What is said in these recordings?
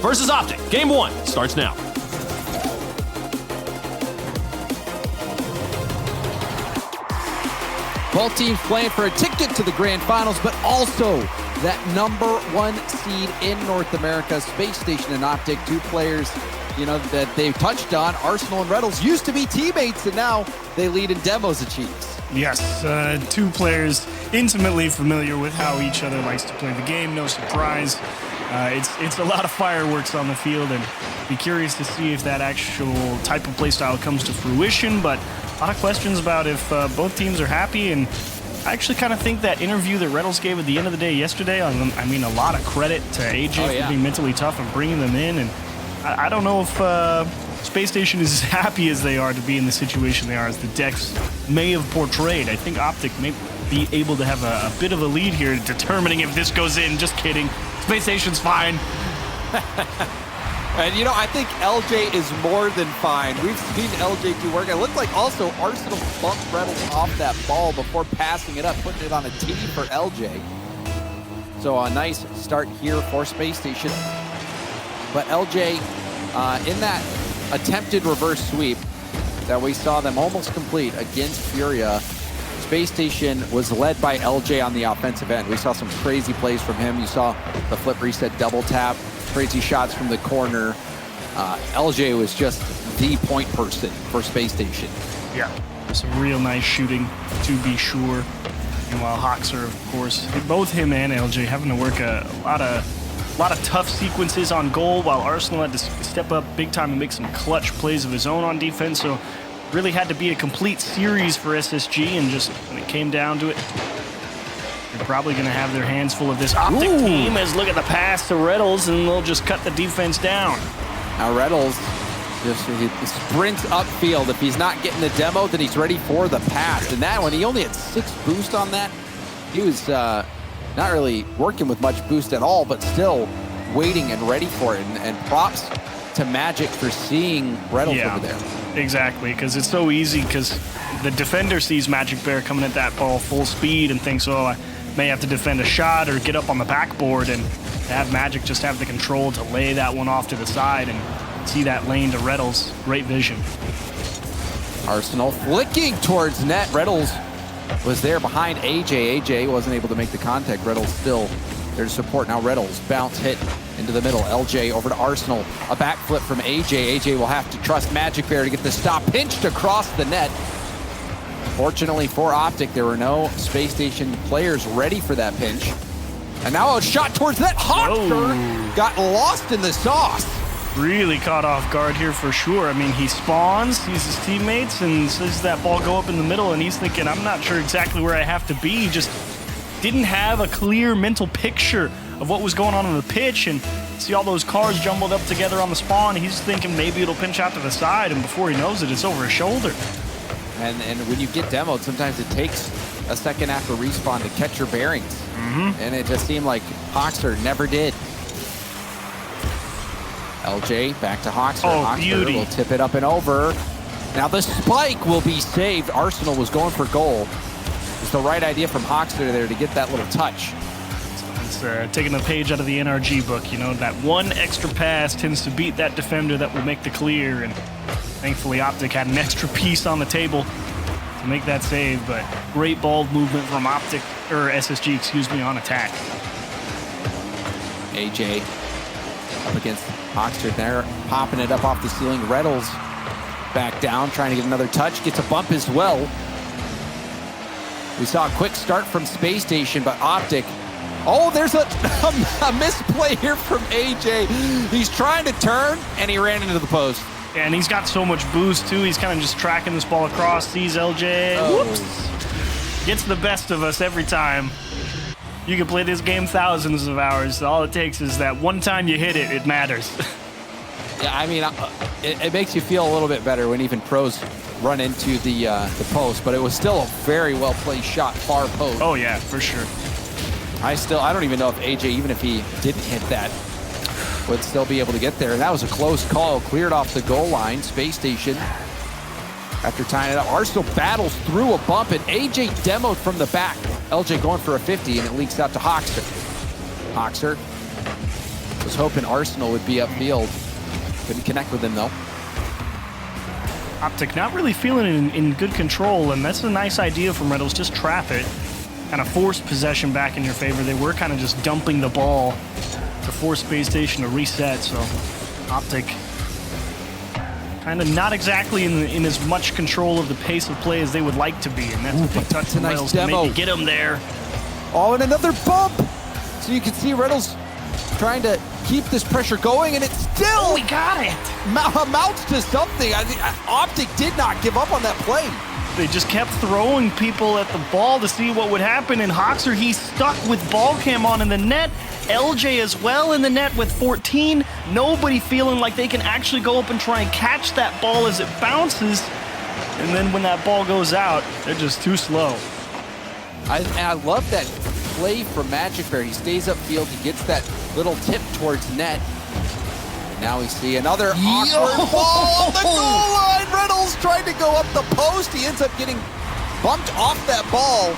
versus OpTic. Game 1 starts now. Both teams playing for a ticket to the grand finals, but also that #1 seed in North America. Space Station and OpTic, two players, that they've touched on. Arsenal and Reynolds used to be teammates, and now they lead in demos of Chiefs. Yes, two players intimately familiar with how each other likes to play the game. No surprise. It's a lot of fireworks on the field, and be curious to see if that actual type of play style comes to fruition. But a lot of questions about if both teams are happy, and I actually kind of think that interview that Reynolds gave at the end of the day yesterday, a lot of credit to AJ for being mentally tough and bringing them in. And I don't know if Space Station is as happy as they are to be in the situation they are, as the decks may have portrayed. I think OpTic may be able to have a bit of a lead here, determining if this goes in. Just kidding. Space Station's fine. And, I think LJ is more than fine. We've seen LJ do work. It looked like also Arsenal bumped Reynolds off that ball before passing it up, putting it on a tee for LJ. So a nice start here for Space Station. But LJ, in that attempted reverse sweep that we saw them almost complete against Furia, Space Station was led by LJ on the offensive end. We saw some crazy plays from him. You saw the flip reset double tap, crazy shots from the corner. LJ was just the point person for Space Station. Yeah, some real nice shooting, to be sure. And while Hoxer, of course, both him and LJ having to work a lot of tough sequences on goal, while Arsenal had to step up big time and make some clutch plays of his own on defense. So really had to be a complete series for SSG, and just when it came down to it, they're probably going to have their hands full of this OpTic team, as look at the pass to Reynolds, and they'll just cut the defense down. Now Reynolds just sprints upfield. If he's not getting the demo, then he's ready for the pass. And that one, he only had 6 boost on that. He was not really working with much boost at all, but still waiting and ready for it. And props to Magic for seeing Reynolds over there. Exactly, because it's so easy, because the defender sees Magic Bear coming at that ball full speed and thinks, oh, I may have to defend a shot or get up on the backboard, and have Magic just have the control to lay that one off to the side and see that lane to Reynolds. Great vision. Arsenal flicking towards net. Reynolds was there behind AJ. AJ wasn't able to make the contact. Reynolds still there to support. Now Reynolds, bounce hit into the middle. LJ over to Arsenal. A backflip from AJ. AJ will have to trust Magic Bear to get the stop. Pinched across the net. Fortunately for OpTic, there were no Space Station players ready for that pinch. And now a shot towards that. Hoxer got lost in the sauce. Really caught off guard here for sure. I mean, he spawns, sees his teammates, and sees that ball go up in the middle, and he's thinking, I'm not sure exactly where I have to be. He just didn't have a clear mental picture of what was going on the pitch, and see all those cars jumbled up together on the spawn. He's thinking maybe it'll pinch out to the side, and before he knows it, it's over his shoulder. And when you get demoed, sometimes it takes a second after respawn to catch your bearings. And it just seemed like Hoxer never did. LJ back to Hoxer. Hoxer will tip it up and over. Now the spike will be saved. Arsenal was going for goal. It's the right idea from Hoxer there to get that little touch. It's taking a page out of the NRG book. That one extra pass tends to beat that defender that will make the clear, and thankfully OpTic had an extra piece on the table to make that save. But great ball movement from OpTic, or SSG, excuse me, on attack. AJ up against Hoxer there, popping it up off the ceiling. Reynolds back down, trying to get another touch. Gets a bump as well. We saw a quick start from Space Station, but OpTic. Oh, there's a misplay here from AJ. He's trying to turn, and he ran into the post. And he's got so much boost, too. He's kind of just tracking this ball across, sees LJ. Whoops. Gets the best of us every time. You can play this game thousands of hours. All it takes is that one time you hit it, it matters. Yeah, I mean, it makes you feel a little bit better when even pros run into the post, but it was still a very well-placed shot, far post. Oh, yeah, for sure. I don't even know if AJ, even if he didn't hit that, would still be able to get there. And that was a close call, cleared off the goal line. Space Station, after tying it up, Arsenal battles through a bump, and AJ demoed from the back. LJ going for a 50, and it leaks out to Hoxer. Hoxer Was hoping Arsenal would be upfield. Couldn't connect with him though. OpTic not really feeling it in good control, and that's a nice idea from Reynolds. Just trap it, kind of force possession back in your favor. They were kind of just dumping the ball to force Space Station to reset, so OpTic kind of not exactly in as much control of the pace of play as they would like to be, and that's a big touch from Reynolds to maybe get him there. Oh, and another bump! So you can see Reynolds trying to keep this pressure going, and it still we got it. Amounts to something. I think OpTic did not give up on that play. They just kept throwing people at the ball to see what would happen, and Hoxer, he's stuck with ball cam on in the net. LJ as well in the net with 14. Nobody feeling like they can actually go up and try and catch that ball as it bounces. And then when that ball goes out, they're just too slow. I love that play from Magic Bear. He stays upfield, he gets that little tip towards net. Now we see another awkward ball on the goal line. Reynolds trying to go up the post. He ends up getting bumped off that ball.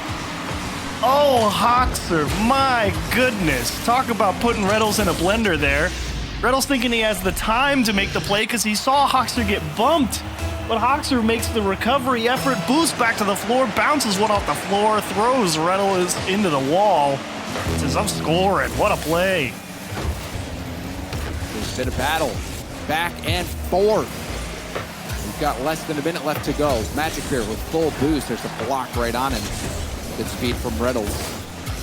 Oh, Hoxer, my goodness. Talk about putting Reynolds in a blender there. Reynolds thinking he has the time to make the play because he saw Hoxer get bumped. But Hoxer makes the recovery effort, boosts back to the floor, bounces one off the floor, throws Reynolds into the wall. Says, I'm scoring. What a play. There's been a battle, back and forth. We've got less than a minute left to go. Magic Bear with full boost. There's a block right on him. Good speed from Reynolds.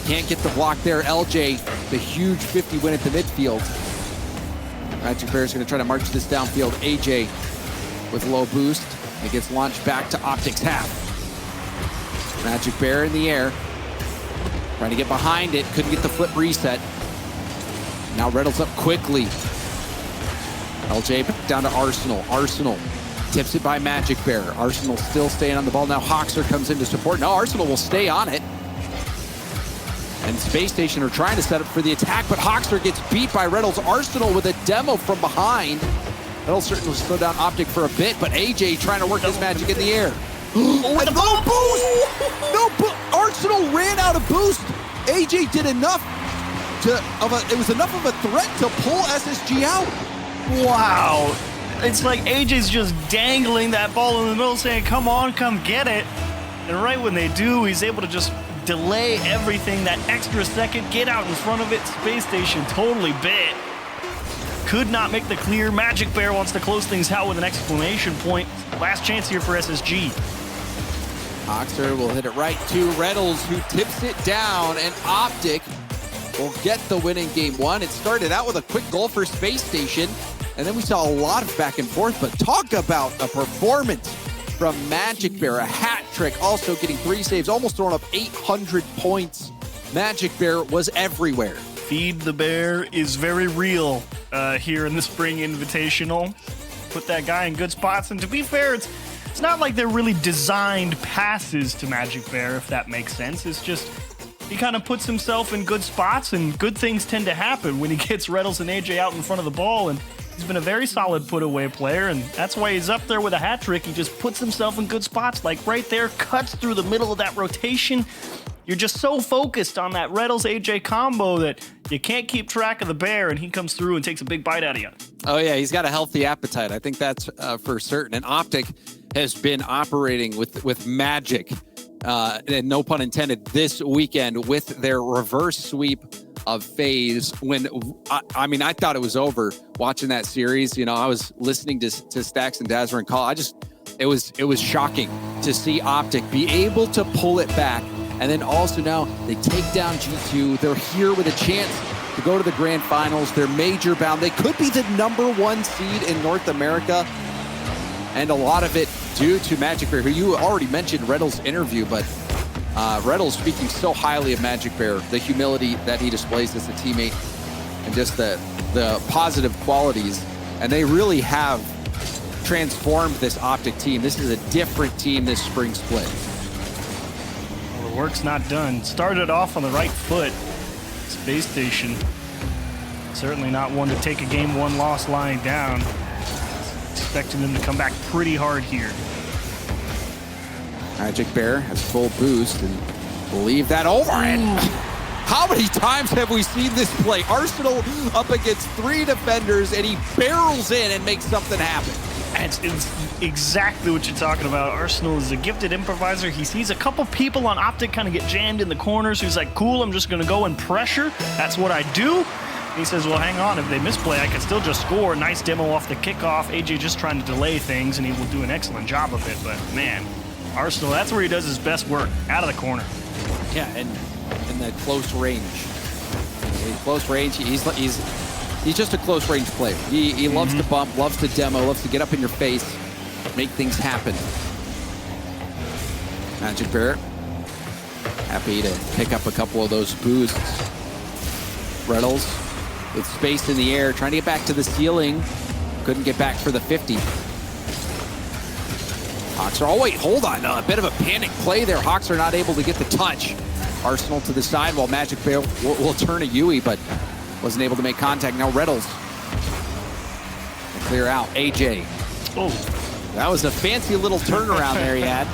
Can't get the block there. LJ, the huge 50 win at the midfield. Magic Bear is going to try to march this downfield. AJ with low boost. It gets launched back to OpTic's half. Magic Bear in the air. Trying to get behind it. Couldn't get the flip reset. Now Reynolds up quickly. LJ back down to Arsenal. Arsenal tips it by Magic Bear. Arsenal still staying on the ball. Now Hoxer comes in to support. Now Arsenal will stay on it. And Space Station are trying to set up for the attack, but Hoxer gets beat by Reynolds. Arsenal with a demo from behind. That'll certainly slow down OpTic for a bit, but AJ trying to work his magic in the air. And no boost! No boost! Arsenal ran out of boost. AJ did enough it was enough of a threat to pull SSG out. Wow. It's like AJ's just dangling that ball in the middle saying, come on, come get it. And right when they do, he's able to just delay everything that extra second, get out in front of it. Space Station totally bit. Could not make the clear. Magic Bear wants to close things out with an exclamation point. Last chance here for SSG. Hoxer will hit it right to Reynolds, who tips it down, and OpTic will get the win in game one. It started out with a quick goal for Space Station, and then we saw a lot of back and forth, but talk about a performance from Magic Bear. A hat trick, also getting 3 saves, almost throwing up 800 points. Magic Bear was everywhere. Feed the Bear is very real here in the Spring Invitational. Put that guy in good spots, and to be fair, it's not like they're really designed passes to Magic Bear, if that makes sense. It's just he kind of puts himself in good spots, and good things tend to happen when he gets Reynolds and AJ out in front of the ball, and he's been a very solid put-away player, and that's why he's up there with a hat trick. He just puts himself in good spots, like right there, cuts through the middle of that rotation. You're just so focused on that Reynolds-AJ combo that you can't keep track of the Bear, and he comes through and takes a big bite out of you. Oh, yeah, he's got a healthy appetite. I think that's for certain. And OpTic has been operating with magic, and no pun intended, this weekend with their reverse sweep of FaZe. When I thought it was over watching that series. You know, I was listening to Stacks and Dazzler and Call. It was shocking to see OpTic be able to pull it back. And then also now they take down G2. They're here with a chance to go to the grand finals. They're major bound. They could be the #1 seed in North America. And a lot of it due to Magic Bear, who you already mentioned Reynolds' interview, but Reynolds speaking so highly of Magic Bear, the humility that he displays as a teammate, and just the positive qualities. And they really have transformed this OpTic team. This is a different team this spring split. Work's not done. Started off on the right foot. Space Station certainly not one to take a game 1 loss lying down. Expecting them to come back pretty hard here. Magic Bear has full boost and will leave that over it. How many times have we seen this play? Arsenal up against 3 defenders, and he barrels in and makes something happen. It's exactly what you're talking about. Arsenal is a gifted improviser. He sees a couple people on OpTic kind of get jammed in the corners. So he's like, cool, I'm just going to go and pressure. That's what I do. And he says, well, hang on. If they misplay, I can still just score. Nice demo off the kickoff. AJ just trying to delay things, and he will do an excellent job of it. But, man, Arsenal, that's where he does his best work, out of the corner. Yeah, and in that close range. In close range, he's just a close range player. He loves to bump, loves to demo, loves to get up in your face, make things happen. Magic Bear, happy to pick up a couple of those boosts. Reynolds with space in the air, trying to get back to the ceiling. Couldn't get back for the 50. Hawks are, oh wait, hold on. A bit of a panic play there. Hawks are not able to get the touch. Arsenal to the side while Magic Bear will turn a Yui, but wasn't able to make contact. Now Reynolds. Clear out. AJ. Oh, that was a fancy little turnaround there he had.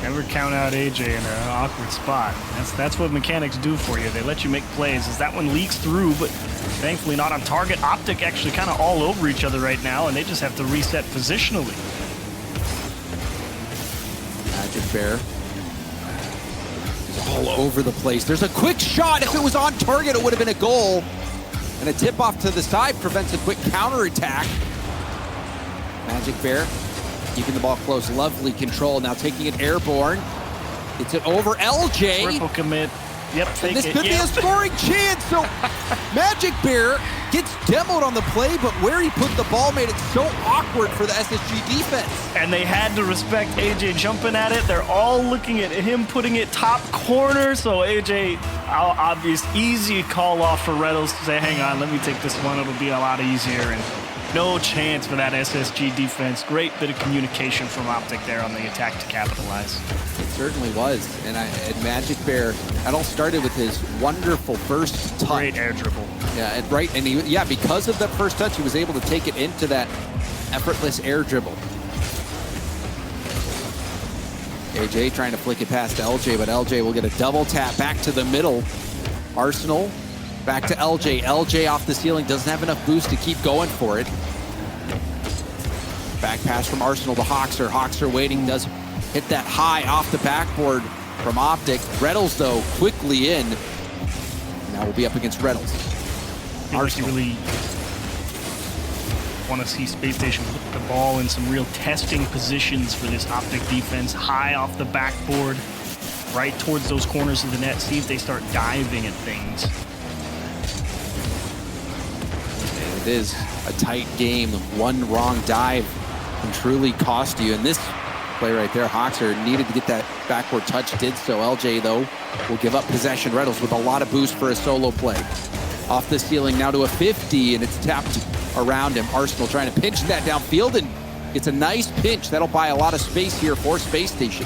Never count out AJ in an awkward spot. That's what mechanics do for you. They let you make plays. As that one leaks through, but thankfully not on target. OpTic actually kind of all over each other right now, and they just have to reset positionally. Magic Bear is all over the place. There's a quick shot. If it was on target, it would have been a goal. And a tip off to the side prevents a quick counterattack. Magic Bear keeping the ball close. Lovely control. Now taking it airborne. It's it over LJ. Triple commit. Yep, and this could be a scoring chance. So Magic Bear gets demoed on the play, but where he put the ball made it so awkward for the SSG defense. And they had to respect AJ jumping at it. They're all looking at him putting it top corner. So AJ, obvious, easy call off for Reynolds to say, hang on, let me take this one. It'll be a lot easier. And no chance for that SSG defense. Great bit of communication from OpTic there on the attack to capitalize. It certainly was. And Magic Bear, that all started with his wonderful first touch. Great air dribble. Yeah, and he, because of that first touch, he was able to take it into that effortless air dribble. AJ trying to flick it past LJ, but LJ will get a double tap back to the middle. Arsenal back to LJ. LJ off the ceiling, doesn't have enough boost to keep going for it. Back pass from Arsenal to Hawkser. Hawkser waiting, does hit that high off the backboard from OpTic. Reynolds, though, quickly in. Now we'll be up against Reynolds. I feel like you really want to see Space Station put the ball in some real testing positions for this OpTic defense. High off the backboard, right towards those corners of the net. See if they start diving at things. It is a tight game. One wrong dive can truly cost you. And this play right there, Hawkser needed to get that backward touch, did so. LJ, though, will give up possession. Reynolds with a lot of boost for a solo play. Off the ceiling now to a 50, and it's tapped around him. Arsenal trying to pinch that downfield, and it's a nice pinch. That'll buy a lot of space here for Space Station.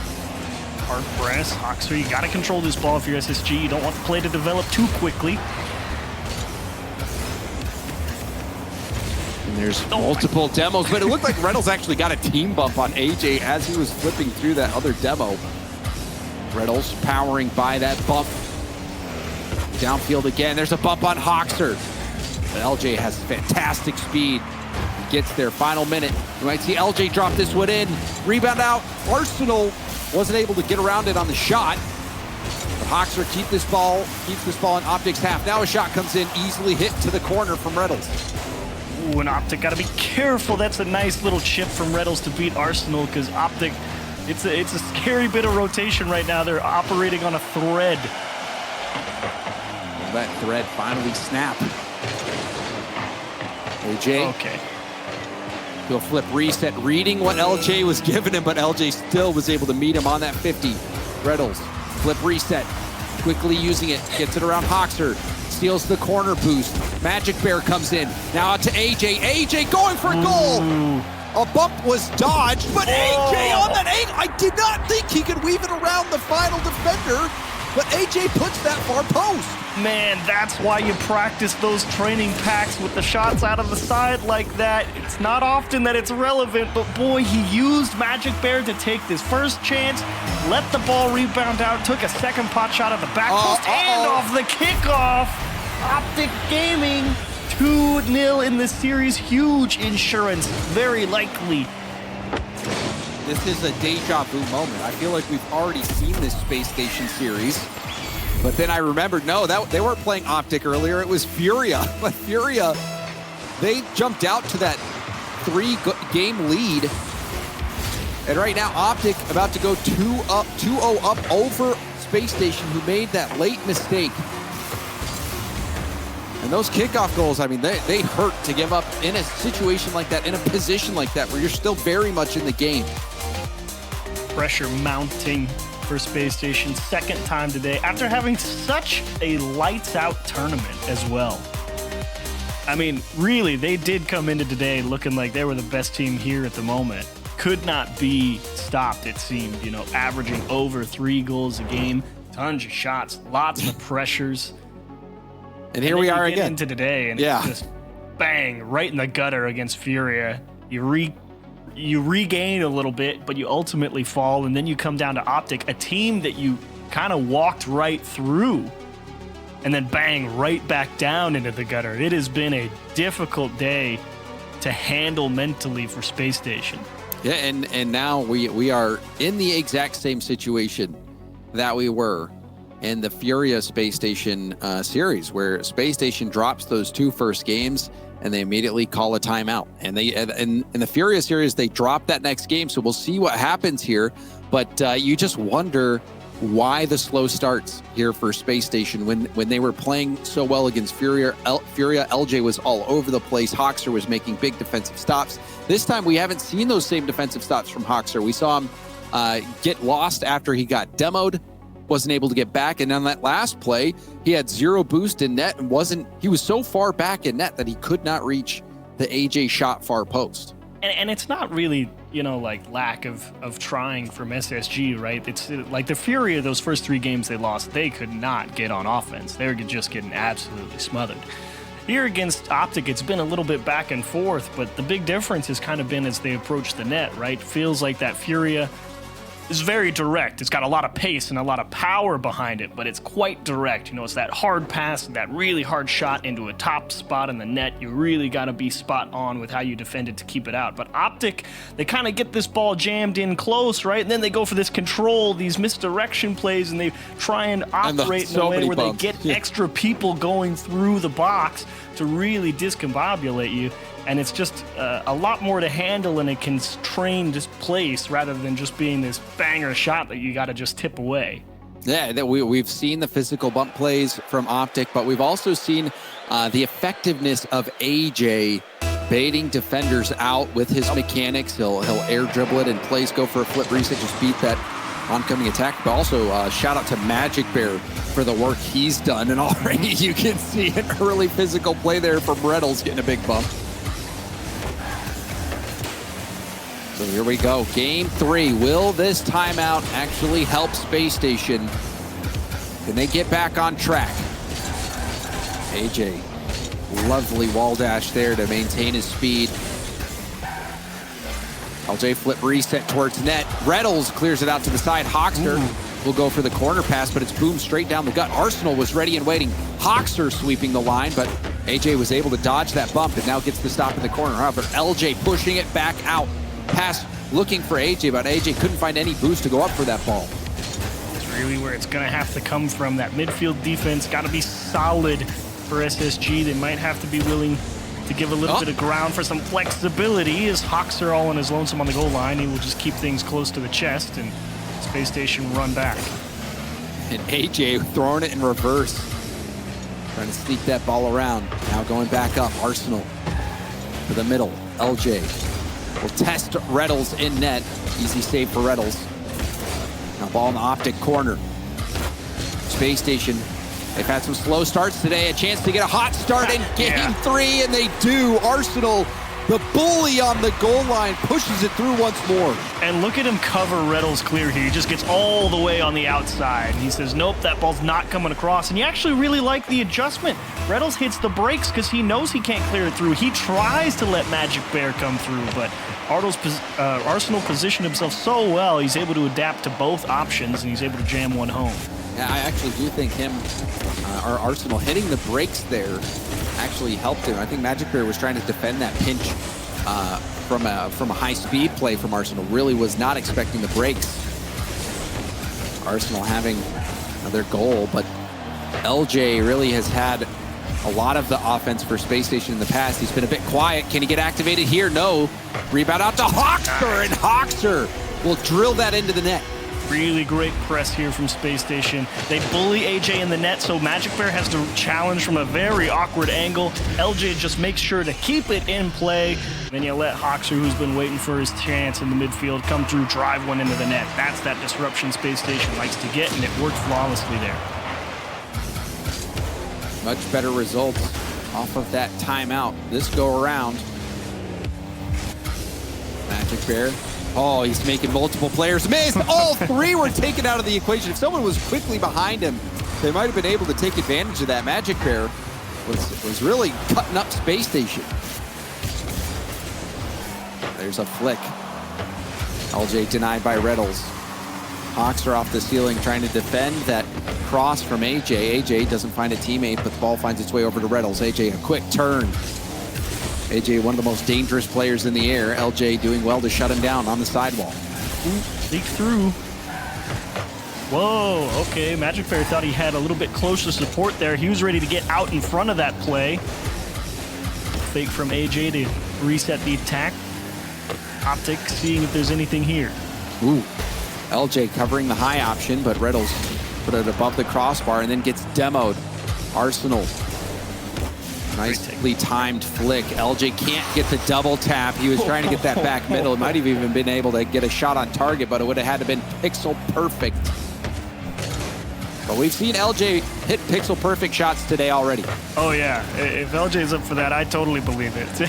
Hard press. Hawkser, you got to control this ball if you're SSG. You don't want the play to develop too quickly. And there's multiple demos, but it looked like Reynolds actually got a team bump on AJ as he was flipping through that other demo. Reynolds powering by that bump. Downfield again. There's a bump on Hawkser. But LJ has fantastic speed. He gets there. Final minute. You might see LJ drop this one in. Rebound out. Arsenal wasn't able to get around it on the shot. But Hawkser keeps this ball in OpTic's half. Now a shot comes in, easily hit to the corner from Reynolds. Ooh, and OpTic got to be careful. That's a nice little chip from Reynolds to beat Arsenal, because OpTic, it's a scary bit of rotation right now. They're operating on a thread. Will that thread finally snap? AJ. Okay. He'll flip reset, reading what LJ was giving him, but LJ still was able to meet him on that 50. Reynolds, flip reset, quickly using it, gets it around Hawkser, steals the corner boost. Magic Bear comes in, now out to AJ. AJ going for a goal. A bump was dodged, but AJ on that angle. I did not think he could weave it around the final defender. but AJ puts that far post. Man, that's why you practice those training packs with the shots out of the side like that. It's not often that it's relevant, but boy, he used Magic Bear to take this first chance, let the ball rebound out, took a second pot shot at the back post, and off the kickoff. OpTic Gaming, 2-0 in the series. Huge insurance, very likely. This is a deja vu moment. I feel like we've already seen this Space Station series. But then I remembered, no, they weren't playing OpTic earlier. It was Furia. But Furia, they jumped out to that 3-game lead. And right now, OpTic about to go 2-0 up over Space Station, who made that late mistake. And those kickoff goals, I mean, they hurt to give up in a situation like that, in a position like that, where you're still very much in the game. Pressure mounting for Space Station, second time today, after having such a lights-out tournament as well. I mean, really, they did come into today looking like they were the best team here at the moment. Could not be stopped, it seemed, you know, averaging over 3 goals a game, tons of shots, lots of pressures. And here we are again. Into today, and it's just bang, right in the gutter against Furia. You regain a little bit, but you ultimately fall, and then you come down to OpTic, a team that you kind of walked right through, and then bang, right back down into the gutter. It has been a difficult day to handle mentally for Space Station. Yeah, and now we are in the exact same situation that we were in the Furia Space Station series, where Space Station drops those 2 first games, and they immediately call a timeout. And in the Furia series, they drop that next game. So we'll see what happens here. But you just wonder why the slow starts here for Space Station when they were playing so well against Furia. LJ was all over the place. Hoxer was making big defensive stops. This time, we haven't seen those same defensive stops from Hoxer. We saw him get lost after he got demoed. Wasn't able to get back, and on that last play, he had 0 boost in net and he was so far back in net that he could not reach the AJ shot far post. And it's not really, you know, like lack of trying from SSG, right? It's like the Furia, those first 3 games they lost, they could not get on offense. They were just getting absolutely smothered. Here against OpTic, it's been a little bit back and forth, but the big difference has kind of been as they approach the net, right? Feels like that Furia is very direct. It's got a lot of pace and a lot of power behind it, but it's quite direct. You know, it's that hard pass, that really hard shot into a top spot in the net. You really got to be spot on with how you defend it to keep it out. But OpTic, they kind of get this ball jammed in close, right? And then they go for this control, these misdirection plays, and they try and operate in a way where they get extra people going through the box to really discombobulate you. And it's just a lot more to handle in a constrained place rather than just being this banger shot that you got to just tip away. Yeah, we've seen the physical bump plays from OpTic, but we've also seen the effectiveness of AJ baiting defenders out with his mechanics. He'll air dribble it and plays go for a flip reset, just beat that oncoming attack. But also shout out to Magic Bear for the work he's done. And already you can see an early physical play there from Reynolds getting a big bump. So here we go, game 3. Will this timeout actually help Space Station? Can they get back on track? AJ, lovely wall dash there to maintain his speed. LJ flip reset towards net. Reynolds clears it out to the side. Hoxter will go for the corner pass, but it's boomed straight down the gut. Arsenal was ready and waiting. Hoxter sweeping the line, but AJ was able to dodge that bump and now gets the stop in the corner. However, LJ pushing it back out. Pass looking for AJ, but AJ couldn't find any boost to go up for that ball. It's really where it's going to have to come from. That midfield defense got to be solid for SSG. They might have to be willing to give a little bit of ground for some flexibility. As Hoxer all on his lonesome on the goal line, he will just keep things close to the chest and Space Station run back. And AJ throwing it in reverse, trying to sneak that ball around. Now going back up, Arsenal to the middle. LJ will test Reynolds in net. Easy save for Reynolds. Now ball in the OpTic corner. Space Station, they've had some slow starts today. A chance to get a hot start in game 3, and they do. Arsenal The bully on the goal line pushes it through once more. And look at him cover Reddles clear here. He just gets all the way on the outside. He says, nope, that ball's not coming across. And you actually really like the adjustment. Reddles hits the brakes because he knows he can't clear it through. He tries to let Magic Bear come through, but Arsenal positioned himself so well, he's able to adapt to both options, and he's able to jam one home. Yeah, I actually do think our Arsenal hitting the brakes there actually helped him. I think Magic Bear was trying to defend that pinch from a high-speed play from Arsenal. Really was not expecting the brakes. Arsenal having their goal, but LJ really has had a lot of the offense for Space Station in the past. He's been a bit quiet. Can he get activated here? No. Rebound out to Hawkster, and Hawkster will drill that into the net. Really great press here from Space Station. They bully AJ in the net, so Magic Bear has to challenge from a very awkward angle. LJ just makes sure to keep it in play. Then you let Hawkster, who's been waiting for his chance in the midfield, come through, drive one into the net. That's that disruption Space Station likes to get, and it worked flawlessly there. Much better results off of that timeout this go around. Magic Bear. Oh, he's making multiple players miss. All three were taken out of the equation. If someone was quickly behind him, they might have been able to take advantage of that. Magic Bear was really cutting up Space Station. There's a flick. LJ denied by Reddles. Hawks are off the ceiling trying to defend that cross from AJ. AJ doesn't find a teammate, but the ball finds its way over to Reddles. AJ, a quick turn. AJ, one of the most dangerous players in the air. LJ doing well to shut him down on the sidewall. Leak through. Whoa, okay. Magic Bear thought he had a little bit closer support there. He was ready to get out in front of that play. Fake from AJ to reset the attack. OpTic seeing if there's anything here. Ooh. LJ covering the high option, but Reddles put it above the crossbar and then gets demoed. Arsenal. Nicely timed flick. LJ can't get the double tap. He was trying to get that back middle. It might have even been able to get a shot on target, but it would have had to been pixel perfect. But we've seen LJ hit pixel perfect shots today already. Oh yeah, if LJ's up for that, I totally believe it.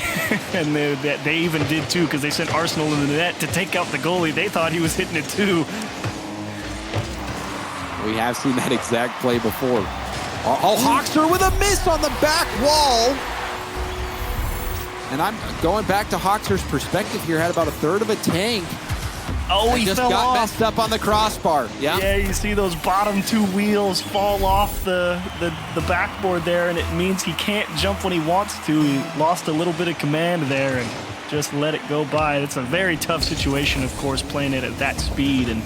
And they even did too, because they sent Arsenal in the net to take out the goalie. They thought he was hitting it too. We have seen that exact play before. Oh, Hawkster with a miss on the back wall. And I'm going back to Hawkster's perspective here. Had about a third of a tank. Oh, he just fell got off. Messed up on the crossbar. Yeah, you see those bottom two wheels fall off the backboard there, and it means he can't jump when he wants to. He lost a little bit of command there and just let it go by. It's a very tough situation, of course, playing it at that speed, and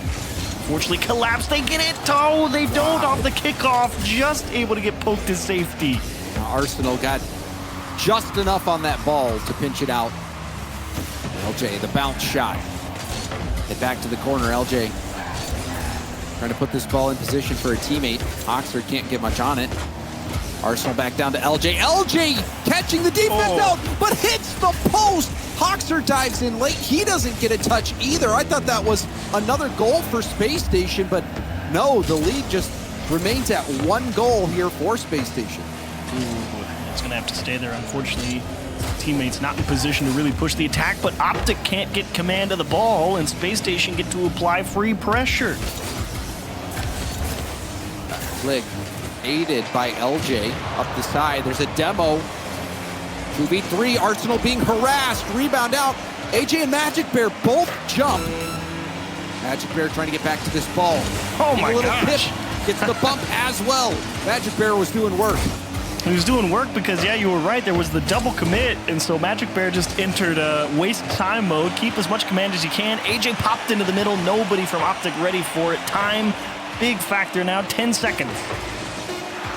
unfortunately collapsed. They get it. Oh, they don't off the kickoff. Just able to get poked to safety. Now Arsenal got just enough on that ball to pinch it out. LJ, the bounce shot. Get back to the corner, LJ. Trying to put this ball in position for a teammate. Hawkster can't get much on it. Arsenal back down to LJ. LJ catching the defense out, but hits the post. Hawkster dives in late. He doesn't get a touch either. I thought that was another goal for Space Station, but no, the lead just remains at one goal here for Space Station. It's going to have to stay there, unfortunately. Teammates not in position to really push the attack, but OpTic can't get command of the ball, and Space Station get to apply free pressure. Flick aided by LJ up the side. There's a demo. 2v3, Arsenal being harassed. Rebound out. AJ and Magic Bear both jump. Magic Bear trying to get back to this ball. Oh my gosh. Tip, gets the bump as well. Magic Bear was doing work. He was doing work because, yeah, you were right. There was the double commit, and so Magic Bear just entered waste time mode. Keep as much command as you can. AJ popped into the middle. Nobody from OpTic ready for it. Time, big factor now. 10 seconds.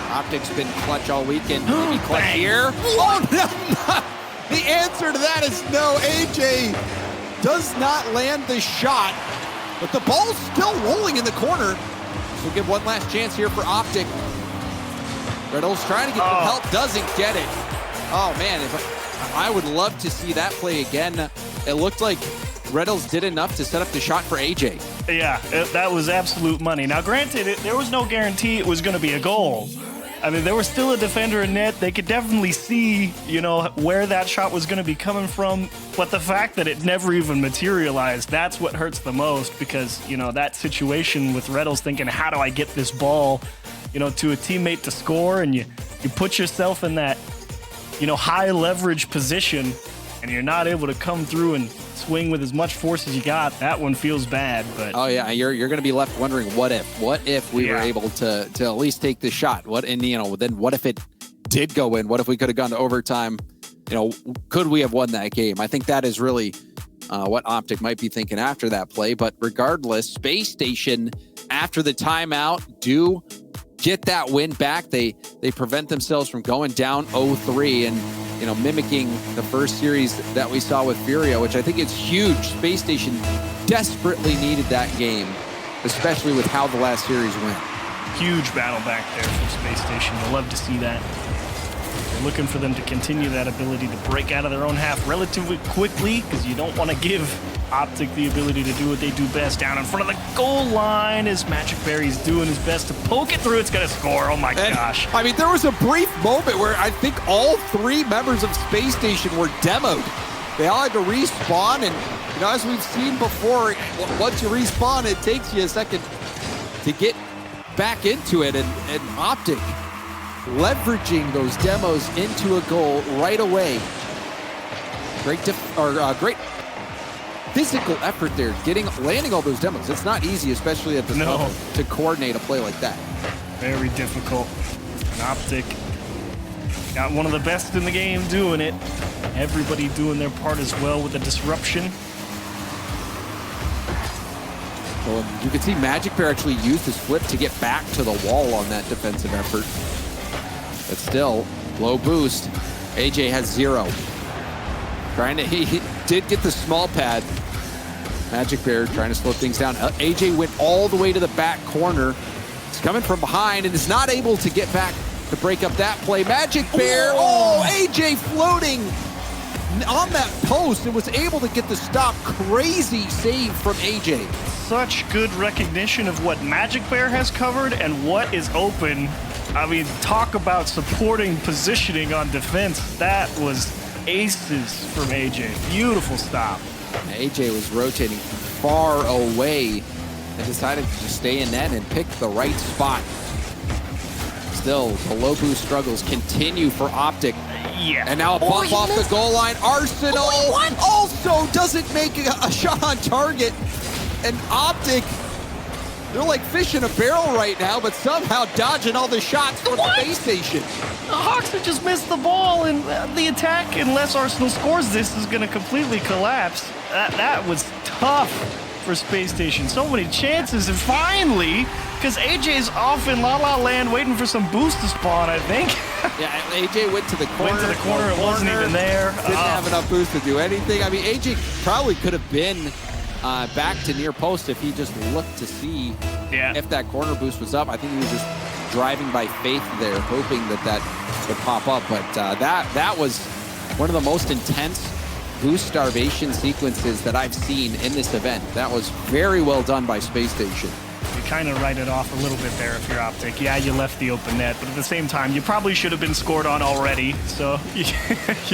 OpTic's been clutch all weekend. Maybe clutch here. Oh, no. The answer to that is no. AJ does not land the shot, but the ball's still rolling in the corner. So we'll give one last chance here for OpTic. Reddles trying to get the help, doesn't get it. Oh, man, I would love to see that play again. It looked like Reddles did enough to set up the shot for AJ. Yeah, that was absolute money. Now, granted, there was no guarantee it was going to be a goal, I mean, there was still a defender in net. They could definitely see, you know, where that shot was going to be coming from. But the fact that it never even materialized, that's what hurts the most, because, you know, that situation with Reynolds thinking, how do I get this ball, you know, to a teammate to score? And you put yourself in that, you know, high leverage position, and you're not able to come through and swing with as much force as you got. That one feels bad. But oh yeah, you're going to be left wondering, what if we were able to at least take this shot? And you know, then what if it did go in? What if we could have gone to overtime? You know, could we have won that game? I think that is really what OpTic might be thinking after that play. But regardless, Space Station, after the timeout, do get that win back. They prevent themselves from going down 0-3 and, you know, mimicking the first series that we saw with Furia, which I think is huge. Space Station desperately needed that game, especially with how the last series went. Huge battle back there from Space Station. You'll love to see that. You're looking for them to continue that ability to break out of their own half relatively quickly, because you don't want to give OpTic the ability to do what they do best down in front of the goal line, as Magic Berry's doing his best to poke it through. It's going to score. Oh my gosh. I mean, there was a brief moment where I think all three members of Space Station were demoed. They all had to respawn, and, you know, as we've seen before, once you respawn, it takes you a second to get back into it, and OpTic leveraging those demos into a goal right away. Great physical effort there, landing all those demos. It's not easy, especially at this level, to coordinate a play like that. Very difficult. And OpTic got one of the best in the game doing it. Everybody doing their part as well with the disruption. Well, you can see Magic Bear actually used his flip to get back to the wall on that defensive effort. But still, low boost. AJ has 0. He did get the small pad. Magic Bear trying to slow things down. AJ went all the way to the back corner. He's coming from behind and is not able to get back to break up that play. Magic Bear, AJ floating on that post and was able to get the stop. Crazy save from AJ. Such good recognition of what Magic Bear has covered and what is open. I mean, talk about supporting positioning on defense. That was aces from AJ. Beautiful stop. AJ was rotating far away and decided to just stay in net and pick the right spot. Still, the low boost struggles continue for OpTic. Yeah. And now a bump off the goal line. Arsenal also doesn't make a shot on target. And OpTic, they're like fish in a barrel right now, but somehow dodging all the shots from the Space Station. The Hawks have just missed the ball, and the attack, unless Arsenal scores this, is going to completely collapse. That was tough for Space Station. So many chances, and finally, because AJ's off in La La Land waiting for some boost to spawn, I think. Yeah, AJ went to the corner. It wasn't even there. Didn't have enough boost to do anything. I mean, AJ probably could have been back to near post if he just looked to see if that corner boost was up. I think he was just driving by faith there, hoping that would pop up. But that was one of the most intense boost starvation sequences that I've seen in this event. That was very well done by Space Station. You kind of write it off a little bit there if you're OpTic. Yeah, you left the open net, but at the same time, you probably should have been scored on already. So you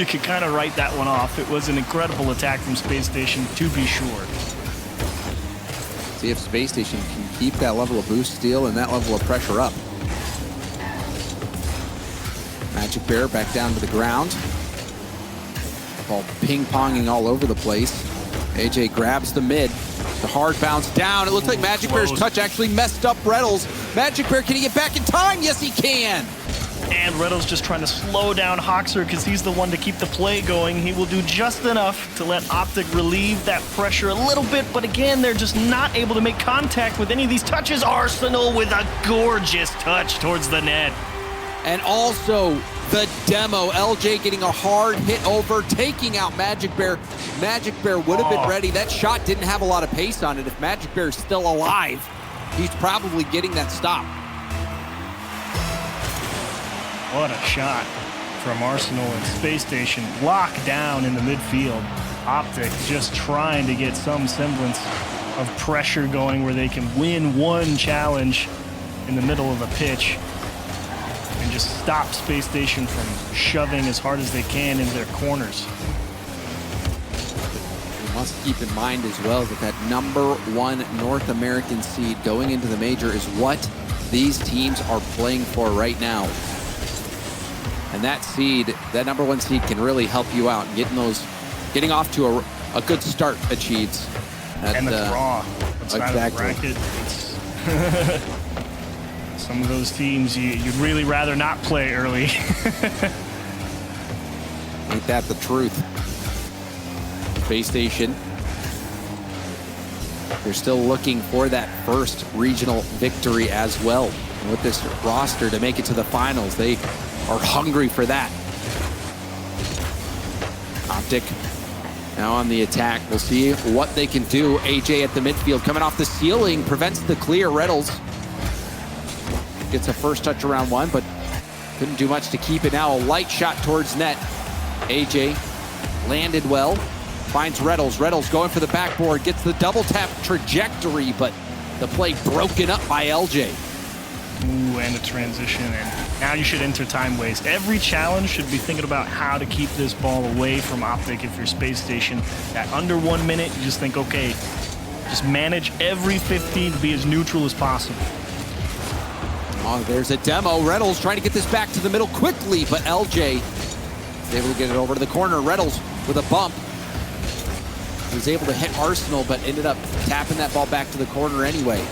can kind of write that one off. It was an incredible attack from Space Station, to be sure. See if Space Station can keep that level of boost steal and that level of pressure up. Magic Bear back down to the ground. Ball ping-ponging all over the place. AJ grabs the mid. The hard bounce down. It looks like Magic Bear's touch actually messed up Reynolds. Magic Bear, can he get back in time? Yes, he can. And Reynolds just trying to slow down Hoxer because he's the one to keep the play going. He will do just enough to let OpTic relieve that pressure a little bit, but again, they're just not able to make contact with any of these touches. Arsenal with a gorgeous touch towards the net. And also the demo, LJ getting a hard hit over, taking out Magic Bear. Magic Bear would have been ready. That shot didn't have a lot of pace on it. If Magic Bear is still alive, he's probably getting that stop. What a shot from Arsenal and Space Station. Locked down in the midfield. OpTic just trying to get some semblance of pressure going where they can win one challenge in the middle of the pitch. And just stop Space Station from shoving as hard as they can into their corners. We must keep in mind as well that #1 North American seed going into the major is what these teams are playing for right now. And that seed, that #1 seed, can really help you out and getting off to a good start achieves. And the draw outside of the bracket. Some of those teams you'd really rather not play early. Ain't that the truth? Space Station, they're still looking for that first regional victory as well. And with this roster to make it to the finals, they are hungry for that. OpTic now on the attack. We'll see what they can do. AJ at the midfield coming off the ceiling, prevents the clear. Reynolds gets a first touch around one, but couldn't do much to keep it. Now a light shot towards net. AJ landed well, finds Reynolds. Reynolds going for the backboard, gets the double tap trajectory, but the play broken up by LJ. Ooh, and a transition, and now you should enter time waste. Every challenge should be thinking about how to keep this ball away from OpTic if you're Space Station. At under 1 minute, you just think, okay, just manage every 15 to be as neutral as possible. Oh, there's a demo. Reynolds trying to get this back to the middle quickly, but LJ is able to get it over to the corner. Reynolds with a bump. He was able to hit Arsenal, but ended up tapping that ball back to the corner anyway.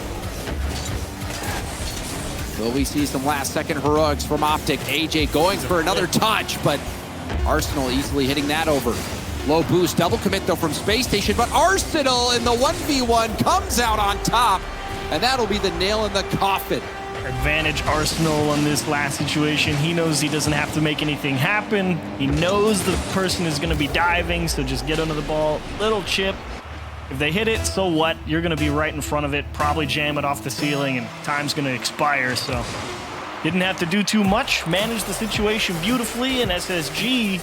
Will we see some last-second heroics from OpTic? AJ going for another touch, but Arsenal easily hitting that over. Low boost, double commit though from Space Station, but Arsenal in the 1v1 comes out on top, and that'll be the nail in the coffin. Advantage Arsenal on this last situation. He knows he doesn't have to make anything happen. He knows the person is going to be diving, so just get under the ball. Little chip. If they hit it, so what? You're going to be right in front of it, probably jam it off the ceiling, and time's going to expire, so didn't have to do too much. Managed the situation beautifully, and SSG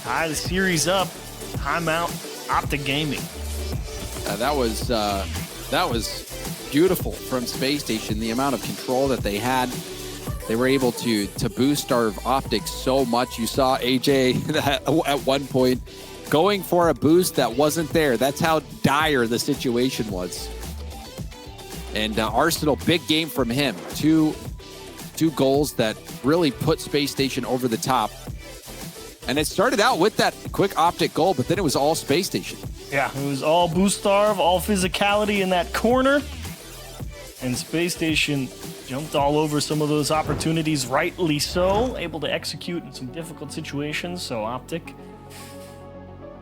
tie the series up. Timeout, OpTic Gaming. That was beautiful from Space Station. The amount of control that they had, they were able to boost our OpTic so much. You saw AJ at one point going for a boost that wasn't there. That's how dire the situation was. And Arsenal, big game from him. Two goals that really put Space Station over the top. And it started out with that quick OpTic goal, but then it was all Space Station. Yeah, it was all boost starve, all physicality in that corner. And Space Station jumped all over some of those opportunities, rightly so, able to execute in some difficult situations. So OpTic,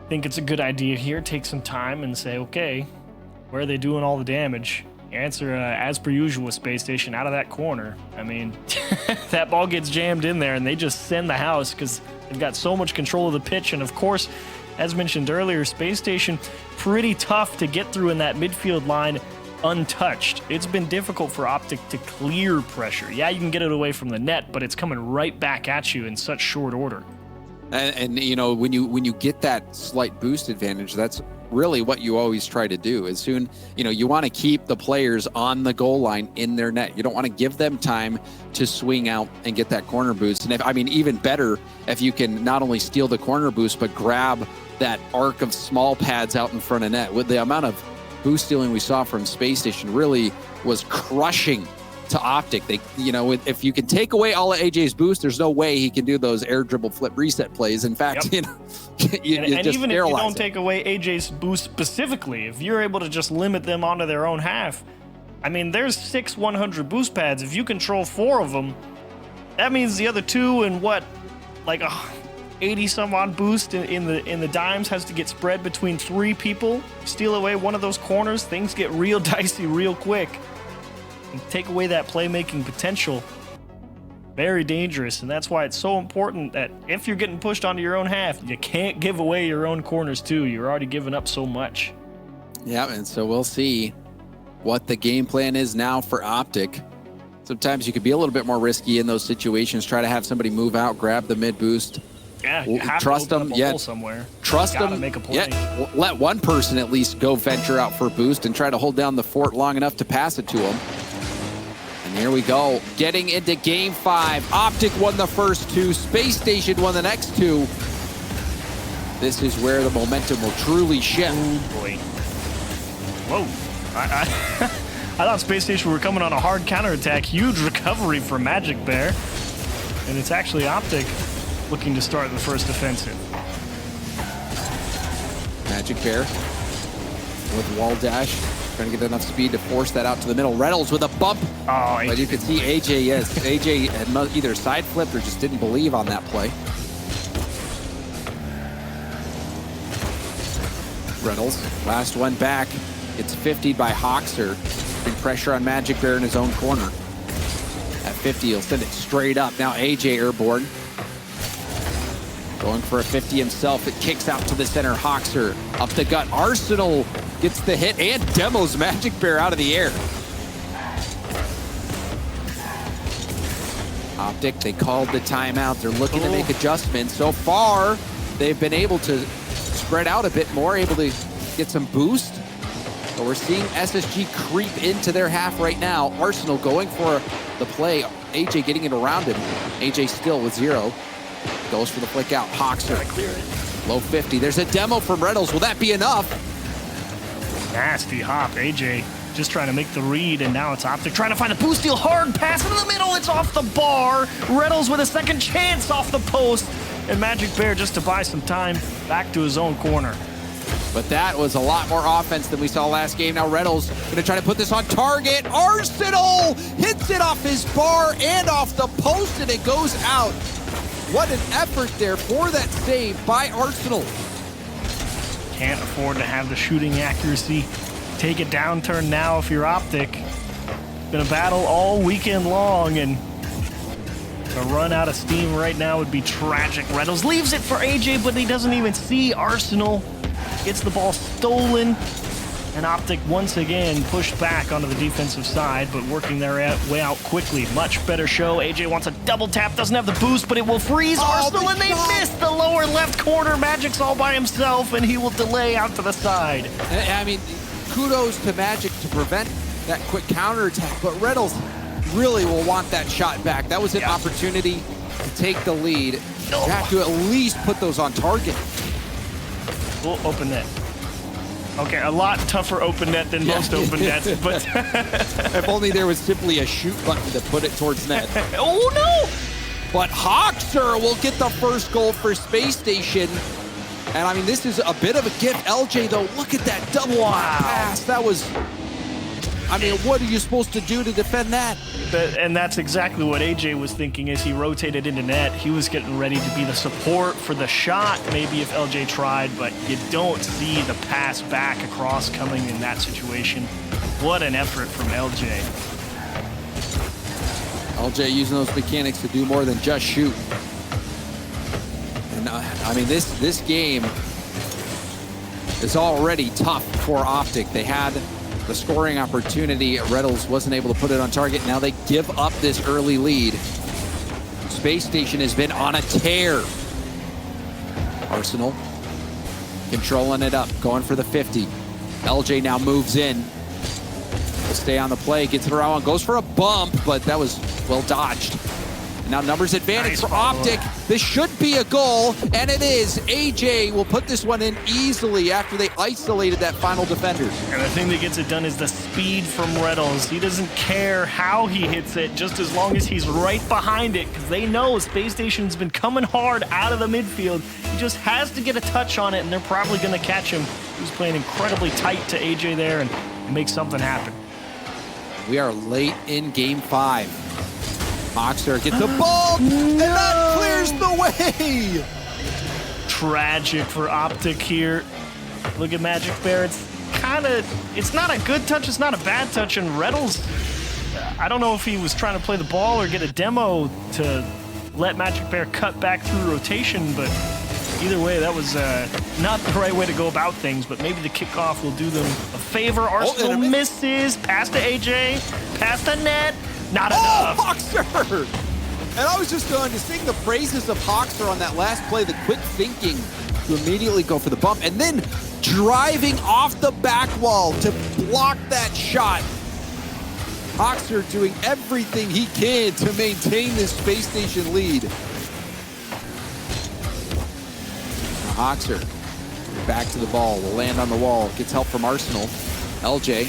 think it's a good idea here. Take some time and say, okay, where are they doing all the damage? Answer, as per usual with Space Station, out of that corner. I mean, that ball gets jammed in there and they just send the house because they've got so much control of the pitch. And of course, as mentioned earlier, Space Station, pretty tough to get through in that midfield line untouched. It's been difficult for OpTic to clear pressure. Yeah, you can get it away from the net, but it's coming right back at you in such short order. And you know, when you get that slight boost advantage, that's really what you always try to do. As soon, you know, you want to keep the players on the goal line in their net. You don't want to give them time to swing out and get that corner boost. And I mean, even better if you can not only steal the corner boost, but grab that arc of small pads out in front of net. With the amount of boost stealing we saw from Space Station, really was crushing to OpTic. They, you know, if you can take away all of AJ's boost, there's no way he can do those air dribble flip reset plays. In fact, you know, and even if you don't take away AJ's boost specifically, if you're able to just limit them onto their own half, I mean, there's 6 100 boost pads. If you control 4 of them, that means the other 2 and what, like a 80 some odd boost in the dimes has to get spread between 3 people. Steal away one of those corners, things get real dicey real quick. And take away that playmaking potential, very dangerous. And that's why it's so important that if you're getting pushed onto your own half, you can't give away your own corners too. You're already giving up so much. Yeah, and so we'll see what the game plan is now for OpTic. Sometimes you could be a little bit more risky in those situations. Try to have somebody move out, grab the mid boost. Yeah, you have trust to open them. up a Yeah, hole somewhere. trust Gotta them. make a play. Yeah, let one person at least go venture out for a boost and try to hold down the fort long enough to pass it to them. And And here we go, getting into game 5. OpTic won the first 2, Space Station won the next 2. This is where the momentum will truly shift. Oh boy. Whoa. I thought Space Station were coming on a hard counterattack. Huge recovery from Magic Bear. And it's actually OpTic looking to start the first offensive. Magic Bear with wall dash. Trying to get enough speed to force that out to the middle. Reynolds with a bump. Oh, but you can see AJ, yes. AJ had either side flipped or just didn't believe on that play. Reynolds, last one back. It's 50 by Hoxer. Big pressure on Magic Bear in his own corner. At 50, he'll send it straight up. Now AJ airborne. Going for a 50 himself. It kicks out to the center. Hoxer up the gut. Arsenal gets the hit and demos Magic Bear out of the air. OpTic, they called the timeout. They're looking to make adjustments. So far, they've been able to spread out a bit more, able to get some boost. But we're seeing SSG creep into their half right now. Arsenal going for the play. AJ getting it around him. AJ still with 0. Goes for the flick out. Hoxer. Low 50. There's a demo from Reynolds. Will that be enough? Nasty hop. AJ just trying to make the read, and now it's OpTic trying to find a boost steal. Hard pass in the middle. It's off the bar. Reynolds with a second chance off the post. And Magic Bear just to buy some time back to his own corner. But that was a lot more offense than we saw last game. Now Reynolds gonna try to put this on target. Arsenal hits it off his bar and off the post, and it goes out. What an effort there for that save by Arsenal. Can't afford to have the shooting accuracy take a downturn now if you're OpTic. It's been a battle all weekend long, and to run out of steam right now would be tragic. Reynolds leaves it for AJ, but he doesn't even see Arsenal. Gets the ball stolen, and OpTic once again pushed back onto the defensive side, but working their way out quickly. Much better show. AJ wants a double tap, doesn't have the boost, but it will freeze Arsenal, and they missed the lower left corner. Magic's all by himself, and he will delay out to the side. I mean, kudos to Magic to prevent that quick counterattack, but Reynolds really will want that shot back. That was an opportunity to take the lead. You have to at least put those on target. We'll open net. Okay, a lot tougher open net than most open nets, but if only there was simply a shoot button to put it towards net. Oh no! But Hoxer will get the first goal for Space Station. And I mean, this is a bit of a gift. LJ, though, look at that double pass. That was, I mean, what are you supposed to do to defend that? And that's exactly what AJ was thinking as he rotated into net. He was getting ready to be the support for the shot, maybe if LJ tried, but you don't see the pass back across coming in that situation. What an effort from LJ. LJ using those mechanics to do more than just shoot. And I mean, this game is already tough for OpTic. They had the scoring opportunity. Reynolds wasn't able to put it on target. Now they give up this early lead. Space Station has been on a tear. Arsenal controlling it up, going for the 50. LJ now moves in. Will stay on the play, gets it around, goes for a bump, but that was well dodged. Now numbers advantage for OpTic. This should be a goal, and it is. AJ will put this one in easily after they isolated that final defender. And the thing that gets it done is the speed from Reynolds. He doesn't care how he hits it, just as long as he's right behind it, because they know Space Station's been coming hard out of the midfield. He just has to get a touch on it, and they're probably going to catch him. He's playing incredibly tight to AJ there and make something happen. We are late in game 5. Hoxer gets the ball, and that clears the way! Tragic for OpTic here. Look at Magic Bear. It's not a good touch, it's not a bad touch, and Reynolds, I don't know if he was trying to play the ball or get a demo to let Magic Bear cut back through rotation, but either way, that was not the right way to go about things, but maybe the kickoff will do them a favor. Arsenal misses, pass to AJ, pass to net. Not enough. Hoxer! And I was just going to sing the praises of Hoxer on that last play, the quick thinking to immediately go for the bump, and then driving off the back wall to block that shot. Hoxer doing everything he can to maintain this space station lead. Hoxer back to the ball, will land on the wall, gets help from Arsenal. LJ